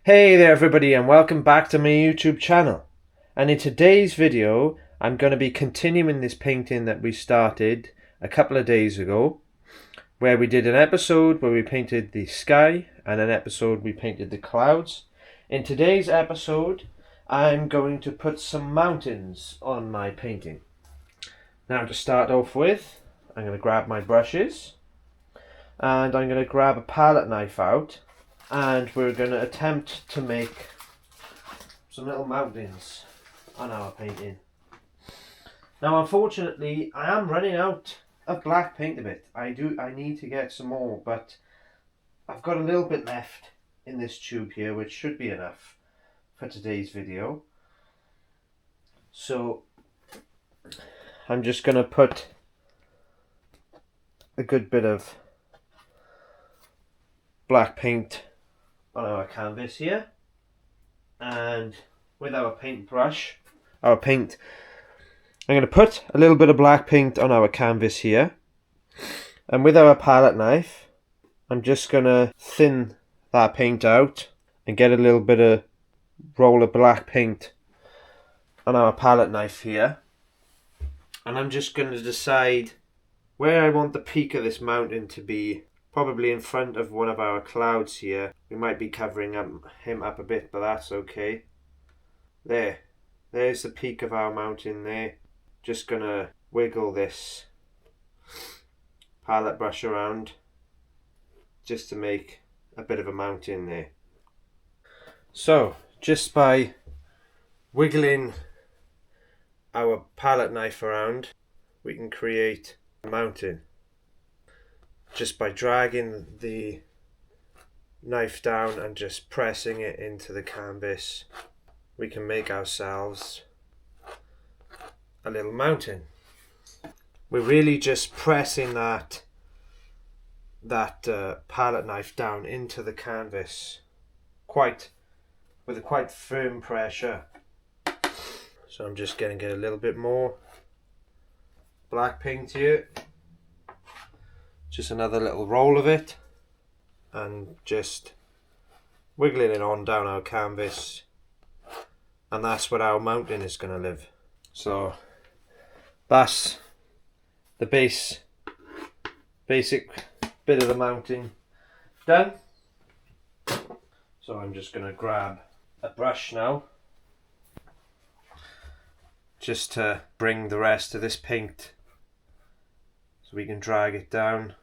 Hey there everybody, and welcome back to my YouTube channel. And in today's video I'm going to be continuing this painting that we started a couple of days ago, where we did an episode where we painted the sky and an episode we painted the clouds. In today's episode I'm going to put some mountains on my painting. Now, to start off with, I'm going to grab my brushes and I'm going to grab a palette knife out, and we're going to attempt to make some little mountains on our painting. Now, unfortunately, I am running out of black paint a bit. I need to get some more, but I've got a little bit left in this tube here, which should be enough for today's video. So I'm just going to put a good bit of black paint on our canvas here, and with our paintbrush, I'm going to put a little bit of black paint on our canvas here, and with our palette knife I'm just going to thin that paint out and get a little bit of roll of black paint on our palette knife here, and I'm just going to decide where I want the peak of this mountain to be. Probably in front of one of our clouds here. We might be covering him up a bit, but that's okay. There's the peak of our mountain there. Just gonna wiggle this palette brush around just to make a bit of a mountain there. So just by wiggling our palette knife around, we can create a mountain. Just by dragging the knife down and just pressing it into the canvas, we can make ourselves a little mountain. We're really just pressing that palette knife down into the canvas with a quite firm pressure. So I'm just going to get a little bit more black paint here. Just another little roll of it, and just wiggling it on down our canvas, and that's where our mountain is going to live. So that's the basic bit of the mountain done. So I'm just going to grab a brush now, just to bring the rest of this paint so we can drag it down.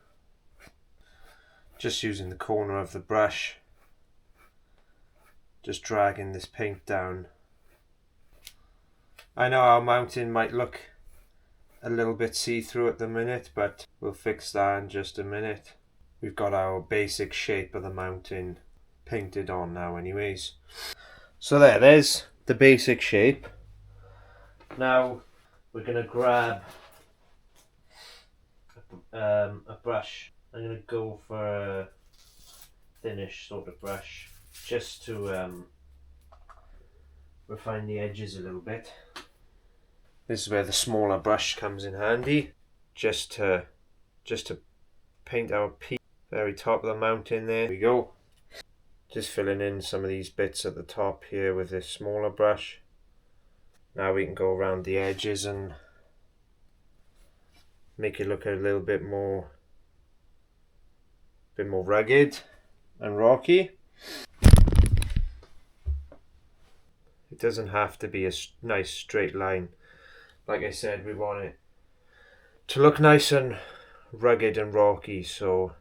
Just using the corner of the brush, just dragging this paint down. I know our mountain might look a little bit see-through at the minute, but we'll fix that in just a minute. We've got our basic shape of the mountain painted on now anyways. So there's the basic shape. Now we're going to grab a brush. I'm going to go for a thinnish sort of brush, just to refine the edges a little bit. This is where the smaller brush comes in handy, just to paint our peak, very top of the mountain. There we go. Just filling in some of these bits at the top here with this smaller brush. Now we can go around the edges and make it look a little bit more rugged and rocky. It doesn't have to be a nice straight line. Like I said, we want it to look nice and rugged and rocky, so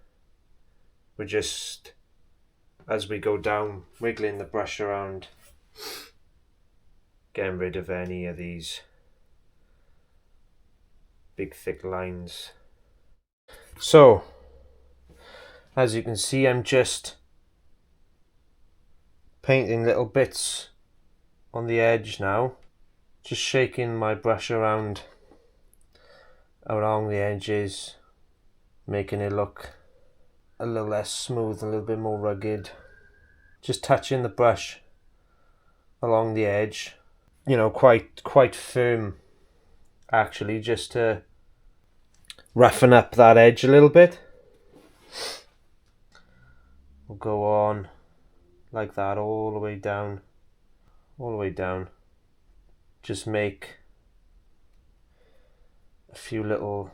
we're just, as we go down, wiggling the brush around, getting rid of any of these big thick lines. So as you can see, I'm just painting little bits on the edge now, just shaking my brush around along the edges, making it look a little less smooth, a little bit more rugged. Just touching the brush along the edge, you know, quite firm actually, just to roughen up that edge a little bit. We'll go on like that, all the way down, all the way down. Just make a few little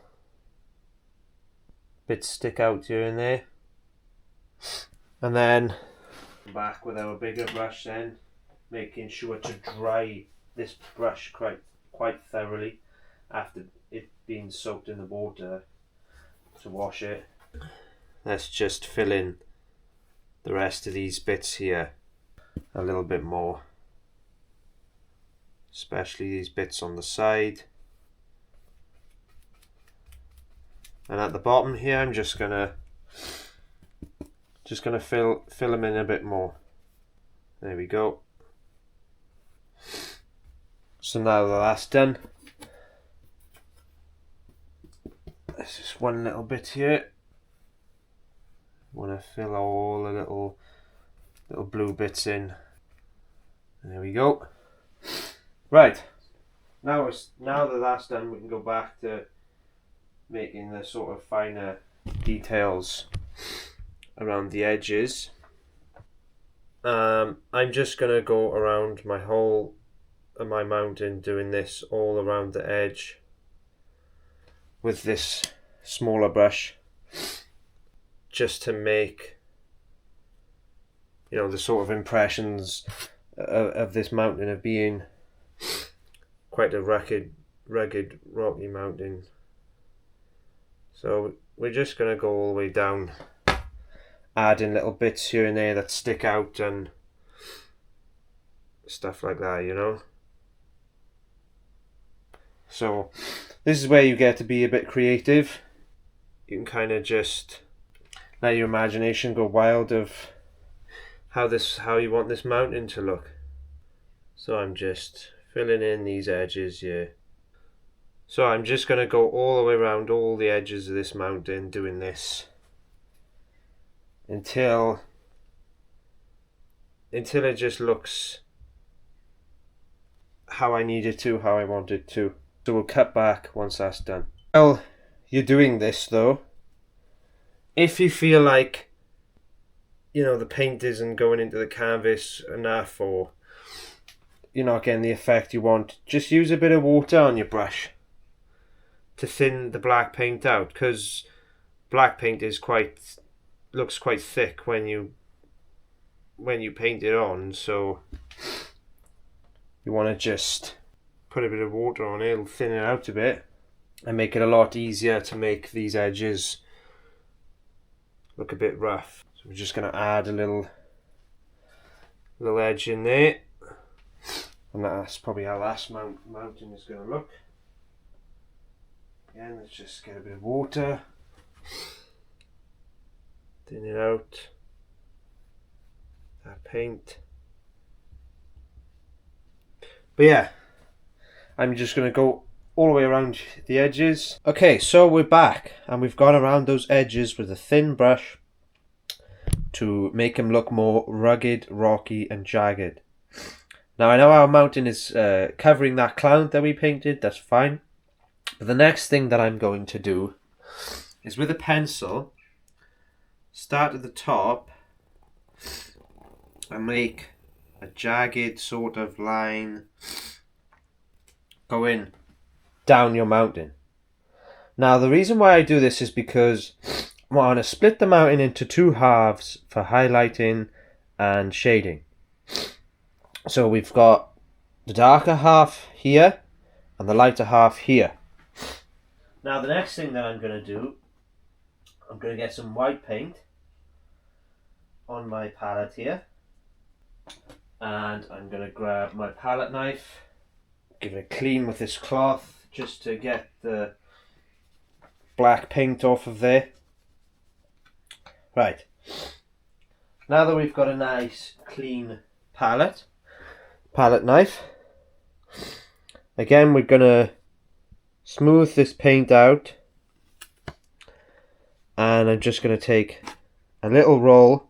bits stick out here and there, and then back with our bigger brush, then making sure to dry this brush quite thoroughly after it being soaked in the water to wash it. Let's just fill in the rest of these bits here a little bit more, especially these bits on the side. And at the bottom here, I'm just gonna fill them in a bit more. There we go. So now that that's done, there's just one little bit here. I want to fill all the little blue bits in. There we go. Right. Now that that's done, we can go back to making the sort of finer details around the edges. I'm just gonna go around my whole of my mountain, doing this all around the edge with this smaller brush, just to make, you know, the sort of impressions of this mountain of being quite a rugged rocky mountain. So we're just going to go all the way down, adding little bits here and there that stick out and stuff like that, you know. So this is where you get to be a bit creative. You can kind of just let your imagination go wild of how you want this mountain to look. So I'm just filling in these edges here. So I'm just going to go all the way around all the edges of this mountain, doing this until it just looks how I need it to, how I want it to. So we'll cut back once that's done. While you're doing this though, if you feel like, you know, the paint isn't going into the canvas enough, or you're not getting the effect you want, just use a bit of water on your brush to thin the black paint out, because black paint looks quite thick when you paint it on. So you want to just put a bit of water on it, it'll thin it out a bit and make it a lot easier to make these edges look a bit rough. So we're just going to add a little edge in there, and that's probably how last mountain is going to look. Again, let's just get a bit of water, thin it out, that paint. But yeah, I'm just going to go all the way around the edges. Okay, so we're back and we've gone around those edges with a thin brush to make them look more rugged, rocky and jagged. Now I know our mountain is covering that cloud that we painted, that's fine. But the next thing that I'm going to do is, with a pencil, start at the top and make a jagged sort of line going down your mountain. Now the reason why I do this is because I want to split the mountain into two halves for highlighting and shading. So we've got the darker half here and the lighter half here. Now the next thing that I'm going to do, I'm going to get some white paint on my palette here, and I'm going to grab my palette knife, give it a clean with this cloth just to get the black paint off of there. Right, now that we've got a nice clean palette knife, again we're going to smooth this paint out, and I'm just going to take a little roll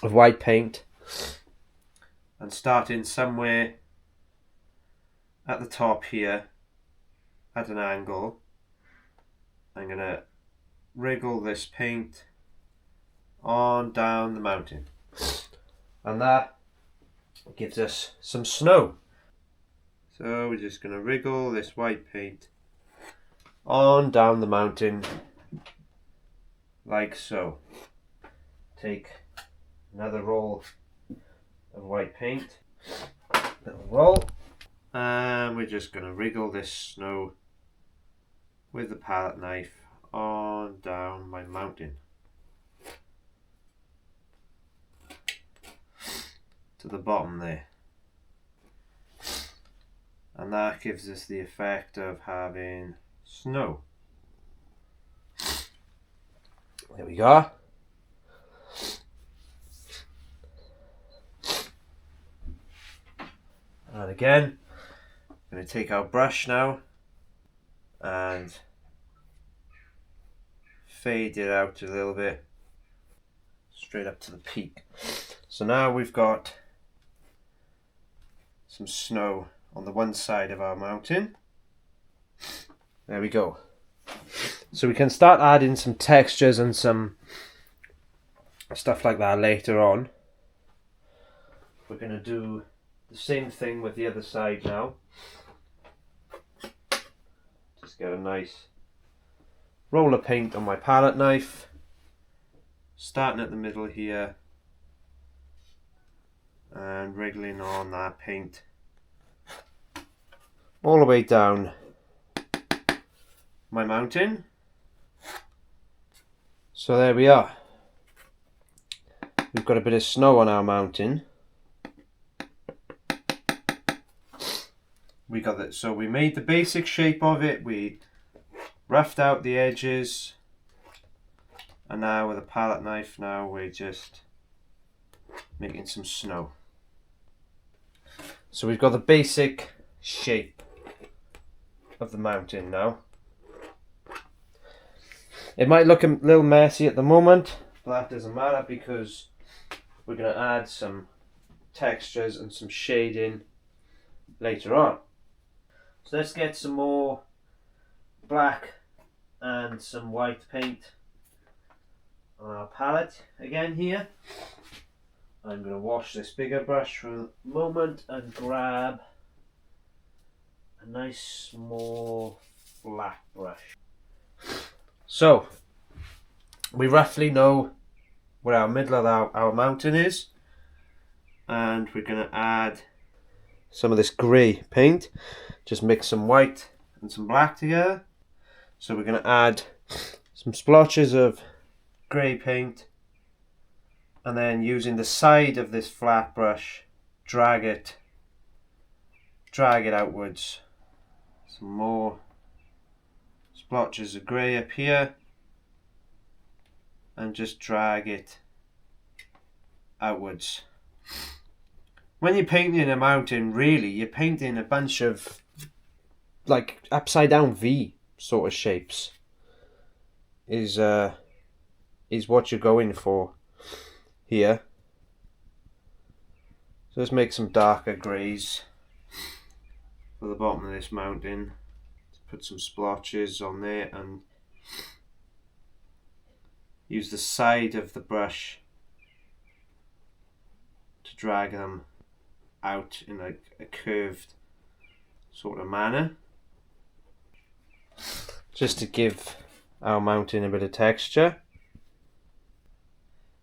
of white paint and starting somewhere at the top here at an angle, I'm going to wriggle this paint on down the mountain. and that gives us some snow. So we're just going to wriggle this white paint on down the mountain like so. Take another roll of white paint, little roll, and we're just going to wriggle this snow with the palette knife on down my mountain to the bottom there, and that gives us the effect of having snow. There we go. And again, I'm going to take our brush now and fade it out a little bit straight up to the peak. So now we've got some snow on the one side of our mountain. There we go. So we can start adding some textures and some stuff like that later on. We're going to do the same thing with the other side now. Just get a nice roll of paint on my palette knife, starting at the middle here and wriggling on that paint all the way down my mountain. So there we are. We've got a bit of snow on our mountain. We got that. So we made the basic shape of it. We roughed out the edges, and now with a palette knife, now we're just making some snow. So we've got the basic shape of the mountain now. It might look a little messy at the moment, but that doesn't matter because we're going to add some textures and some shading later on. So let's get some more black and some white paint on our palette again here. I'm going to wash this bigger brush for a moment and grab a nice small flat brush. So we roughly know where our middle of our mountain is, and we're going to add some of this grey paint. Just mix some white and some black together. So we're going to add some splotches of grey paint, and then using the side of this flat brush, drag it outwards. Some more splotches of grey up here, and just drag it outwards. When you're painting a mountain, really, you're painting a bunch of like upside down V sort of shapes. Is what you're going for here. So let's make some darker greys for the bottom of this mountain. Put some splotches on there and use the side of the brush to drag them out in a curved sort of manner, just to give our mountain a bit of texture.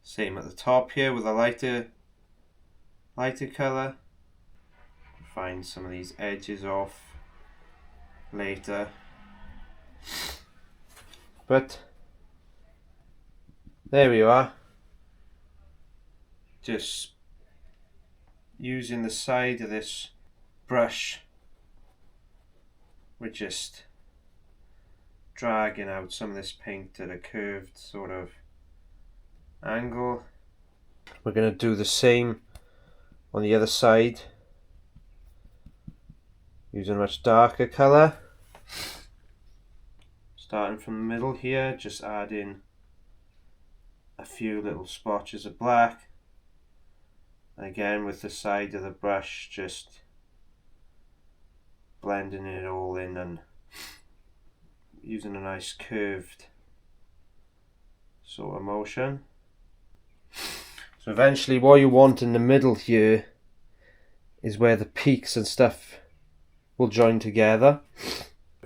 Same at the top here with a lighter colour. Find some of these edges off later, but there we are. Just using the side of this brush, we're just dragging out some of this paint at a curved sort of angle. We're going to do the same on the other side, using a much darker colour. Starting from the middle here, just adding a few little splotches of black. Again with the side of the brush, just blending it all in and using a nice curved sort of motion. So eventually what you want in the middle here is where the peaks and stuff will join together.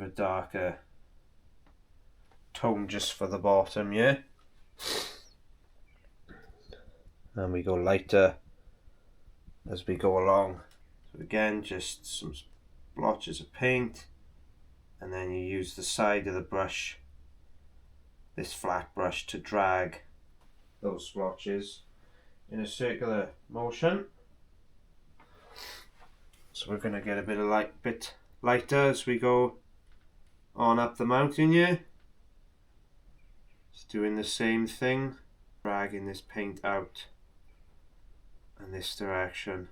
A darker tone just for the bottom, yeah. And we go lighter as we go along. So again, just some splotches of paint, and then you use the side of the brush, this flat brush, to drag those splotches in a circular motion. So we're going to get a bit lighter as we go on up the mountain here. Just doing the same thing, dragging this paint out in this direction.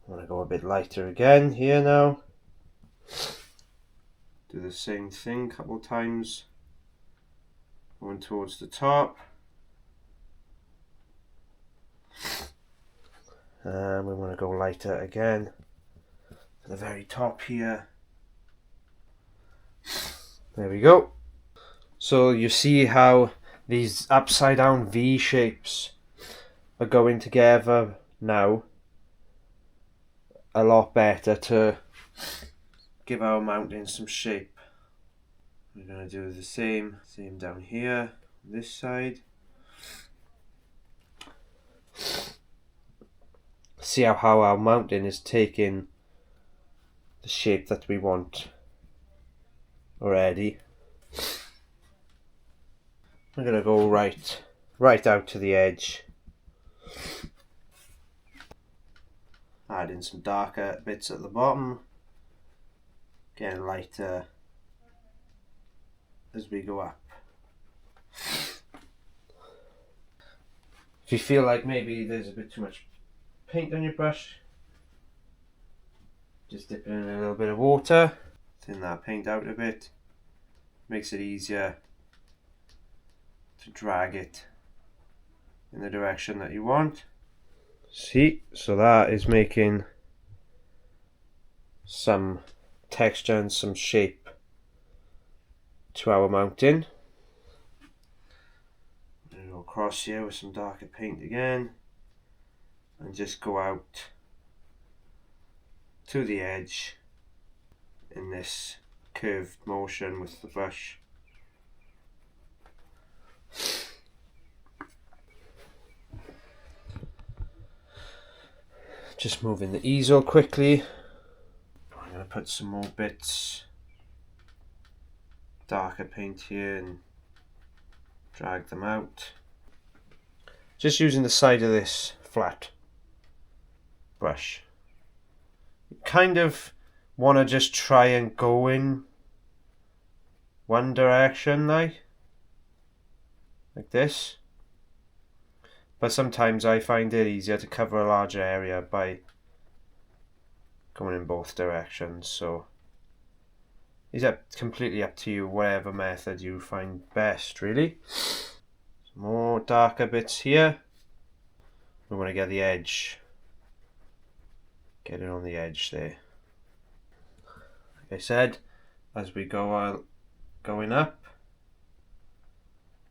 I'm going to go a bit lighter again here now. Do the same thing a couple of times, going towards the top. And we want to go lighter again to the very top here. There we go. So you see how these upside down V shapes are going together now a lot better to give our mountain some shape. We're going to do the same down here, this side. See how our mountain is taking the shape that we want already. I'm going to go right out to the edge. Add in some darker bits at the bottom. Getting lighter as we go up. If you feel like maybe there's a bit too much paint on your brush, just dip it in a little bit of water, thin that paint out a bit, makes it easier to drag it in the direction that you want. See, so that is making some texture and some shape to our mountain. I'm going to go across here with some darker paint again and just go out to the edge in this curved motion with the brush. Just moving the easel quickly. I'm going to put some more bits, darker paint here, and drag them out. Just using the side of this flat brush. You kind of want to just try and go in one direction like this. But sometimes I find it easier to cover a larger area by going in both directions. So it's completely up to you, whatever method you find best, really. Some more darker bits here. We want to get the edge. Get it on the edge there. Like I said, as we go going up,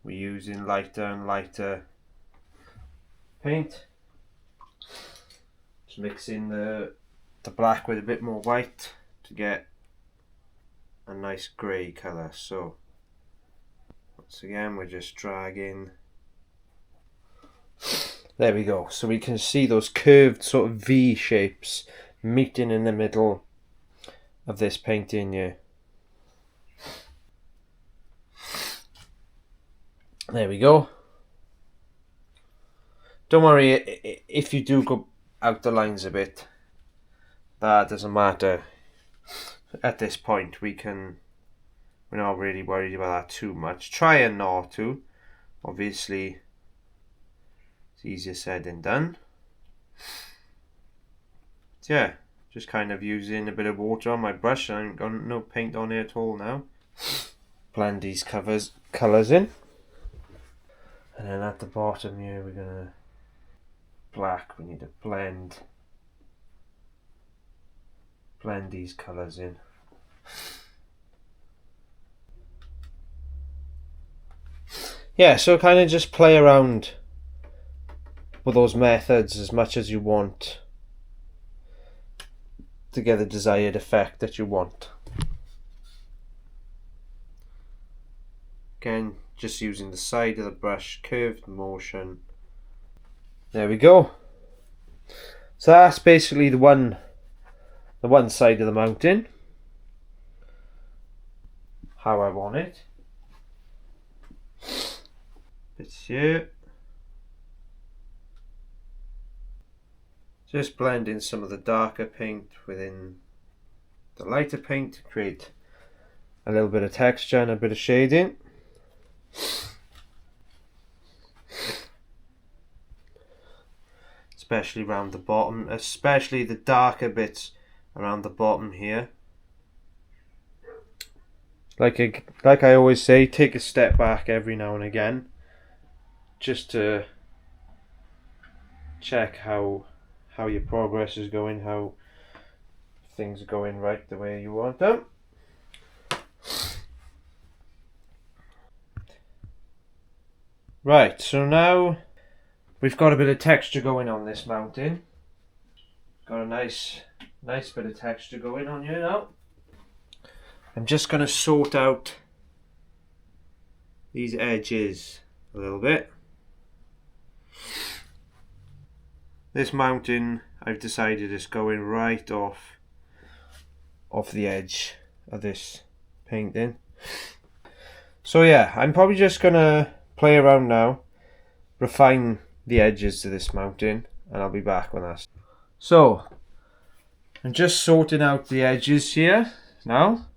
we're using lighter and lighter paint. Just mixing the black with a bit more white to get a nice grey colour. So once again, we're just dragging. There we go. So we can see those curved sort of V shapes meeting in the middle of this painting here. There we go. Don't worry if you do go out the lines a bit. That doesn't matter. At this point, we're not really worried about that too much. Trying not to. Obviously, it's easier said than done. So yeah, just kind of using a bit of water on my brush. I haven't got no paint on it at all now. Blend these colours in. And then at the bottom here, we're gonna black. We need to blend these colours in. Yeah, so kind of just play around with those methods as much as you want to get the desired effect that you want. Again, just using the side of the brush, curved motion. There we go. So that's basically the one side of the mountain, how I want it. Bits here. Just blend in some of the darker paint within the lighter paint to create a little bit of texture and a bit of shading. Especially around the bottom, especially the darker bits around the bottom here. Like I always say, take a step back every now and again, just to check how your progress is going, how things are going right the way you want them. Right, so now we've got a bit of texture going on this mountain. Got a nice bit of texture going on here now. I'm just going to sort out these edges a little bit. This mountain, I've decided, is going right off the edge of this painting. So yeah, I'm probably just going to play around now, refine the edges to this mountain, and I'll be back when that's. So, I'm just sorting out the edges here now.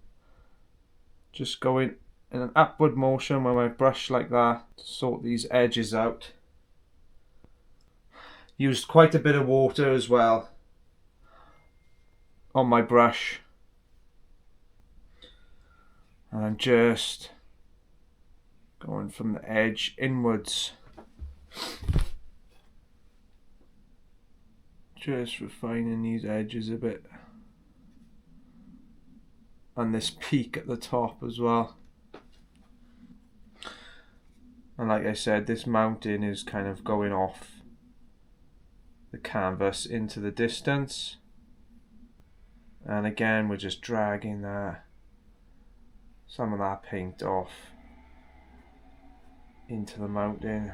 Just going in an upward motion with my brush like that to sort these edges out. Used quite a bit of water as well on my brush. And I'm just going from the edge inwards. Just refining these edges a bit. And this peak at the top as well. And like I said, this mountain is kind of going off the canvas into the distance. And again, we're just dragging some of that paint off into the mountain.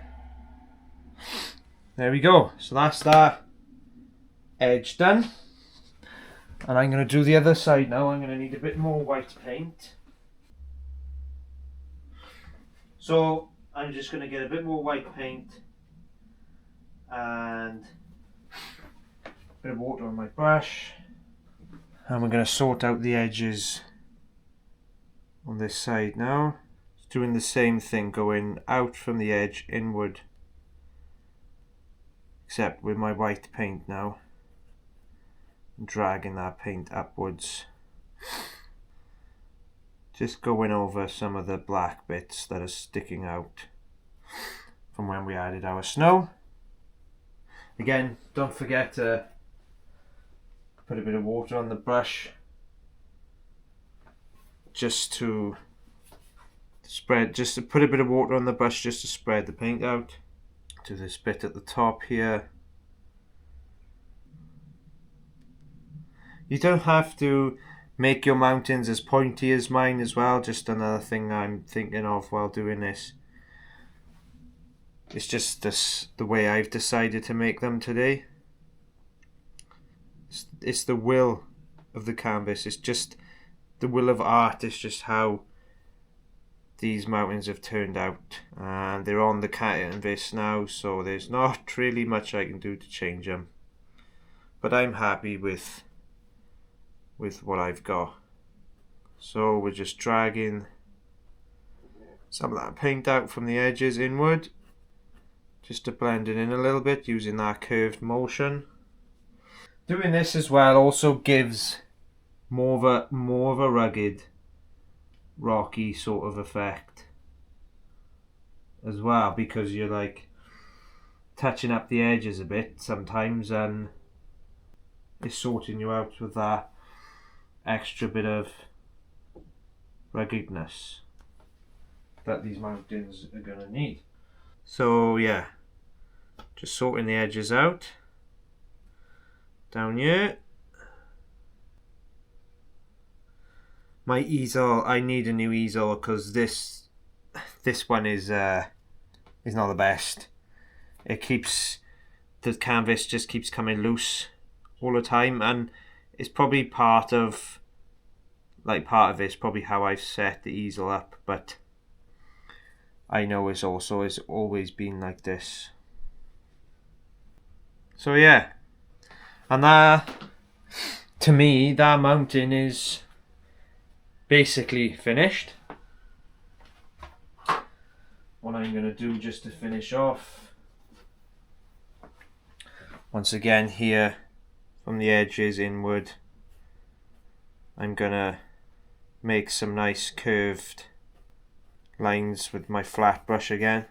There we go. So that's that edge done. And I'm going to do the other side now. I'm going to need a bit more white paint. So I'm just going to get a bit more white paint and a bit of water on my brush. And we're going to sort out the edges on this side now. Just doing the same thing, going out from the edge inward. Except with my white paint now. Dragging that paint upwards, just going over some of the black bits that are sticking out from when we added our snow. Again, don't forget to put a bit of water on the brush just to put a bit of water on the brush just to spread the paint out. To this bit at the top here. You don't have to make your mountains as pointy as mine as well. Just another thing I'm thinking of while doing this. It's just the way I've decided to make them today. It's the will of the canvas. It's just the will of art. It's just how these mountains have turned out. And they're on the canvas now, so there's not really much I can do to change them. But I'm happy with what I've got. So we're just dragging some of that paint out from the edges inward, just to blend it in a little bit using that curved motion. Doing this as well also gives more of a rugged, rocky sort of effect as well, because you're like touching up the edges a bit sometimes, and it's sorting you out with that extra bit of ruggedness that these mountains are going to need. So yeah, Just sorting the edges out. Down here. My easel, I need a new easel because this one is not the best. It keeps, the canvas just keeps coming loose all the time, and it's probably part of it's probably how I've set the easel up, but I know it's always been like this. So yeah, and that, to me, that mountain is basically finished. What I'm going to do just to finish off, once again here from the edges inward, I'm going to make some nice curved lines with my flat brush again.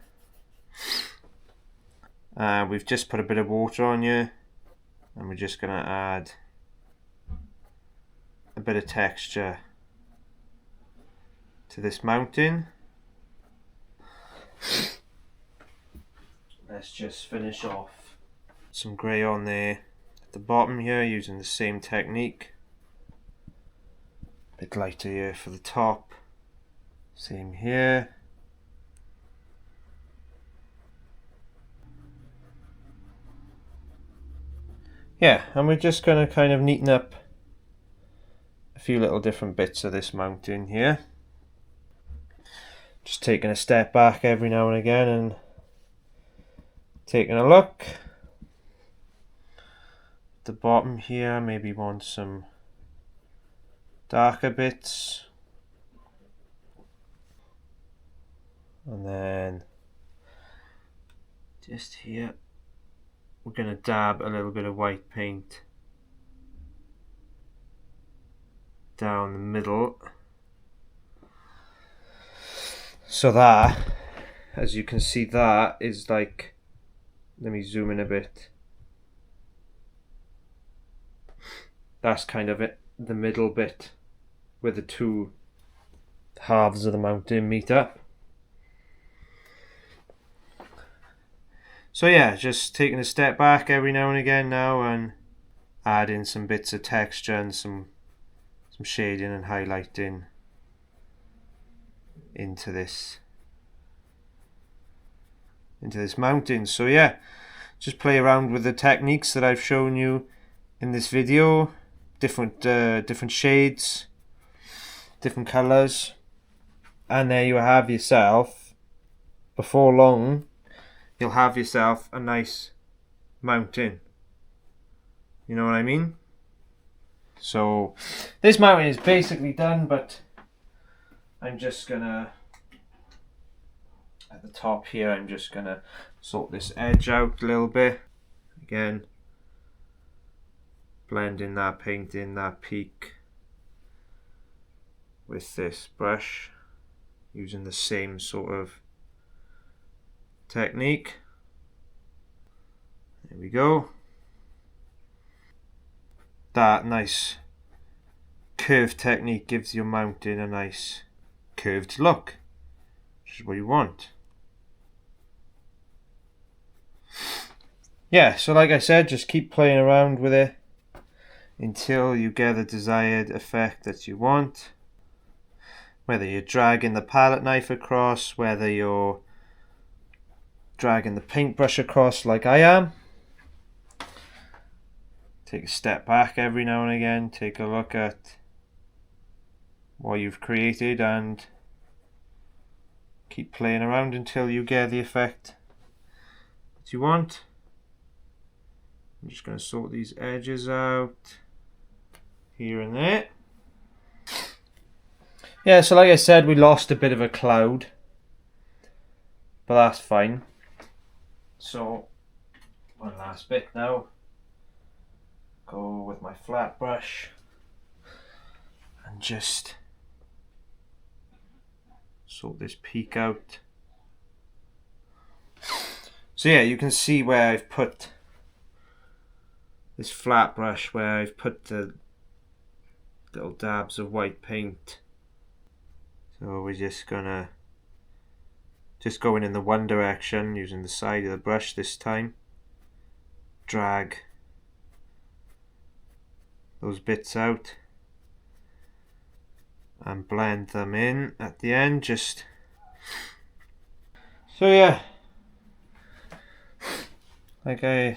We've just put a bit of water on here, and we're just going to add a bit of texture to this mountain. Let's just finish off some grey on there at the bottom here using the same technique. A bit lighter here for the top. Same here. Yeah, and we're just going to kind of neaten up a few little different bits of this mountain here. Just taking a step back every now and again and taking a look. At the bottom here, maybe want some darker bits. And then just here, we're going to dab a little bit of white paint down the middle. So that, as you can see, that is like, let me zoom in a bit. That's kind of it, the middle bit where the two halves of the mountain meet up. So yeah, just taking a step back every now and again now and adding some bits of texture and some shading and highlighting into this mountain. So yeah, just play around with the techniques that I've shown you in this video, different shades, different colors, and there you have yourself, before long you'll have yourself a nice mountain. You know what I mean? So this mountain is basically done, but I'm just gonna, at the top here, I'm just gonna sort this edge out a little bit. Again, blending that paint in, that peak, with this brush, using the same sort of technique. There we go. That nice curved technique gives your mountain a nice curved look, which is what you want. Yeah, so like I said, just keep playing around with it until you get the desired effect that you want. Whether you're dragging the palette knife across, whether you're dragging the paintbrush across like I am. Take a step back every now and again, take a look at what you've created and keep playing around until you get the effect that you want. I'm just going to sort these edges out here and there. Yeah, so like I said, we lost a bit of a cloud, but that's fine. So one last bit now. Go with my flat brush and just sort this peak out. So yeah, you can see where I've put this flat brush, where I've put the little dabs of white paint. So we're just going in the one direction using the side of the brush this time. drag those bits out and blend them in at the end. Just so yeah, like I'm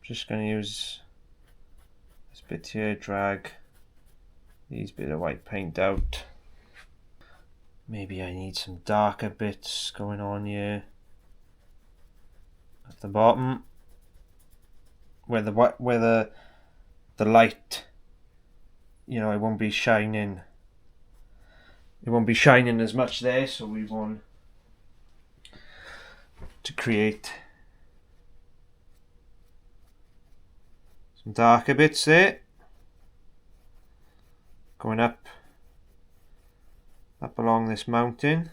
just going to use this bit here, drag these bit of white paint out. Maybe I need some darker bits going on here at the bottom where the light, you know, it won't be shining as much there, so we want to create some darker bits there going up along this mountain.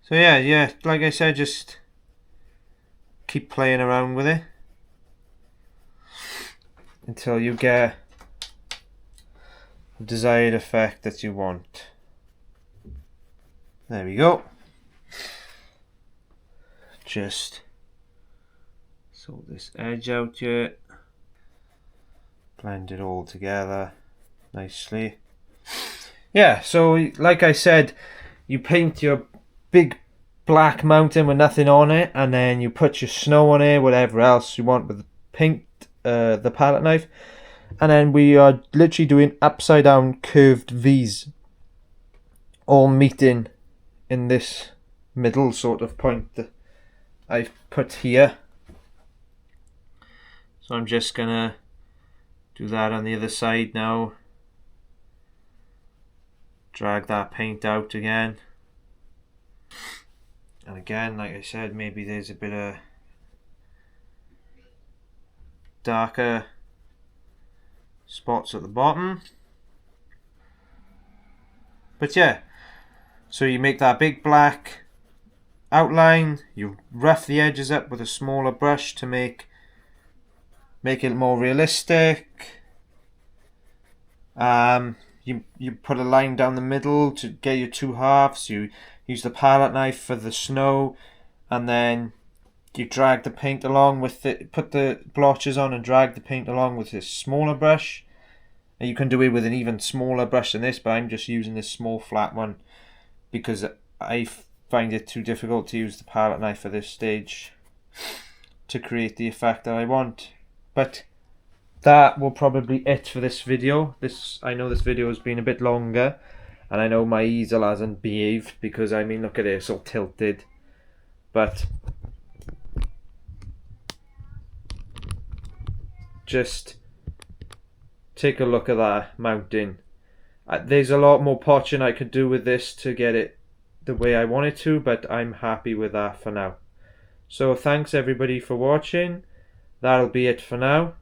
So yeah, like I said, just keep playing around with it until you get the desired effect that you want. There we go. Just sort this edge out here, blend it all together nicely. Yeah, so like I said, you paint your big black mountain with nothing on it, and then you put your snow on it, whatever else you want with the paint, the palette knife, and then we are literally doing upside down curved V's, all meeting in this middle sort of point that I've put here. So I'm just gonna do that on the other side now. Drag that paint out again, and again, like I said, maybe there's a bit of darker spots at the bottom, but yeah, so you make that big black outline, you rough the edges up with a smaller brush to make it more realistic. You put a line down the middle to get your two halves. You use the palette knife for the snow, and then you drag the paint along with it. Put the blotches on and drag the paint along with this smaller brush. And you can do it with an even smaller brush than this, but I'm just using this small flat one because I find it too difficult to use the palette knife for this stage to create the effect that I want. But that will probably it for this video. I know this video has been a bit longer, and I know my easel hasn't behaved because, I mean, look at it, it's all tilted. But just take a look at that mountain. There's a lot more potching I could do with this to get it the way I want it to, but I'm happy with that for now. So thanks everybody for watching. That'll be it for now.